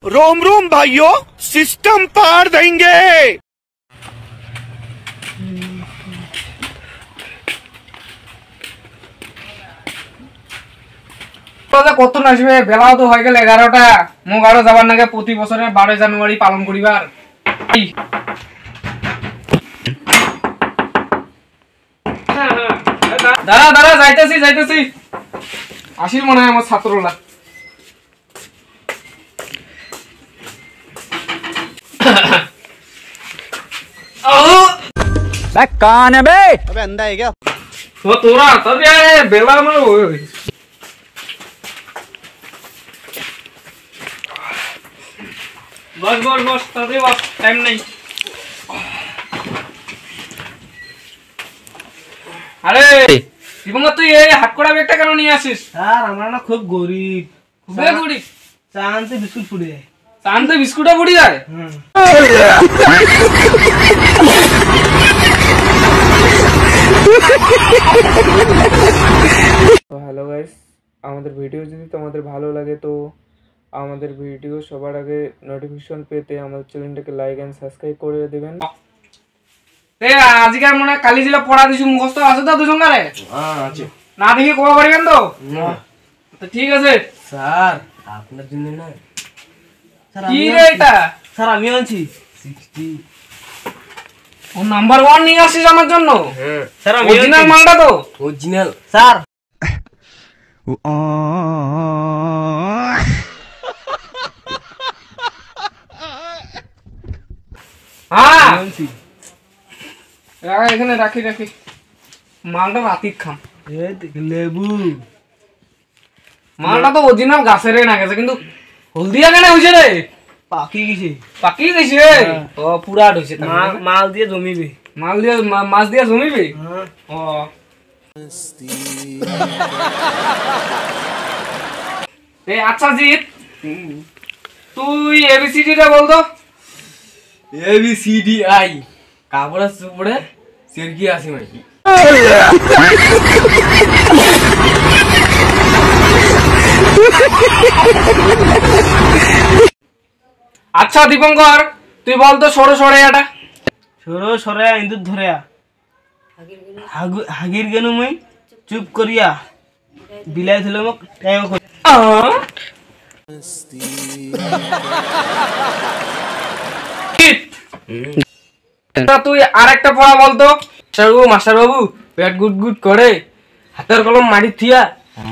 रोम रोम भाइयों, सिस्टम पार देंगे। কত আসবে বেলাও তো হয়ে গেল 11টা মুখ আরো যাবার নাগে প্রতি বছরের 12 জানুয়ারি পালন করিবার দাঁড়া দাঁড়া যাইতেছি আসিল মনে হয় আমার ছাত্ররা कौन है बे? अबे अंधा है क्या? तो तोरा तब यार बेला में बस तभी बस टाइम नहीं। अरे दीपंकर তুই এই হাতকড়া ব্যাগটা কেন নিয়ে আসিস? স্যার আমরা না খুব গরিব। খুবই গরিব। চানতে বিস্কুট ফুটে যায়। চানতে বিস্কুটও ফুটে যায়? তো হ্যালো গাইস, আমাদের ভিডিও যদি তোমাদের ভালো লাগে তো আমাদের ভিডিও সবার আগে নোটিফিকেশন পেতে আমাদের চ্যানেলটাকে লাইক এন্ড সাবস্ক্রাইব করে দিবেন। আজকে মনে হয় কালি জিলা পড়া দিছু মুখস্থ আছে তো দুজন কারে? হ্যাঁ আছে। না দেখি কবে পারবেন তো? না তো ঠিক আছে স্যার আপনার জন্য না। স্যার কি রে এটা? স্যার আমি আনছি 60। ও নাম্বার 1 নিয়ে আসিস আমার জন্য? হ্যাঁ স্যার আমি অরিজিনাল মালটা তো? Original sir. হ্যাঁ এখানে রাখি মালটা রাতিক খাম। এই দেখ লেবু মালটা তো অরিজিনাল গাছের না গেছে কিন্তু হলদিয়া কেন হইছে রে? পাকি গেছে। পাকি গেছে? ও পুরা হইছে মাল দিয়ে জমিবে। মাল দিয়ে মাছ দিয়ে জমিবে? হ্যাঁ ও আচ্ছা জিৎ তুই এবিসিডিটা বল তো। ABCDI কাপড়া সুপড়ে সিরকি আসি মাই। আচ্ছা দীপঙ্কর তুই বল তো সরো সরে এটা। সরে ইন্দুর ধরে হাগির গেনু মই চুপ করিয়া বিলাই দিল মোক টাইম কই। তুই আরেকটা পড়া বলতো। মাস্টার বাবু পেট গুড গুড করে হাতের কলম মারি থিয়া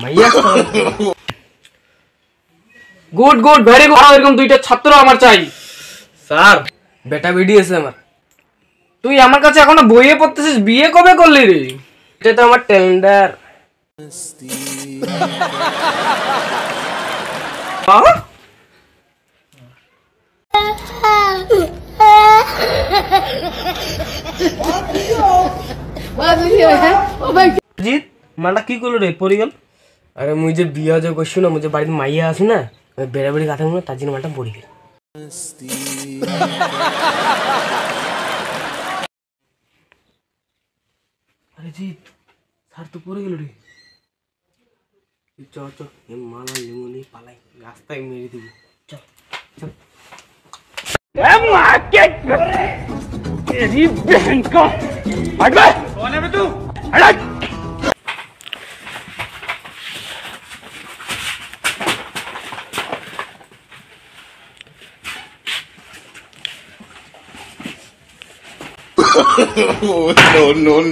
মাইয়া গুড গুড ভেরি গুড। এরকম দুইটা ছাত্র আমার চাই। স্যার বেটা বেডি আছে আমার। তুই আমার কাছে এখনো বইয়ে পড়তেছিস, বিয়ে কবে করলি রে? এটা তো আমার টেন্ডার। জিৎ মানটা কি করলো রে? পড়ে গেল। আরে মুই যে বিয়া যে করছি না, মুই যে বাড়িতে মাইয়া আছে না, ওই বেড়া বেড়ি কথা মনে তার জন্য মালটা পড়ে গেল। আরে জিৎ স্যার তো পড়ে গেল রে। চ মালা লেমনি পালাই রাস্তায় মেরে দিবি। চল চল। तेरी बहन का हट बे। कौन है बे तू? हट। no.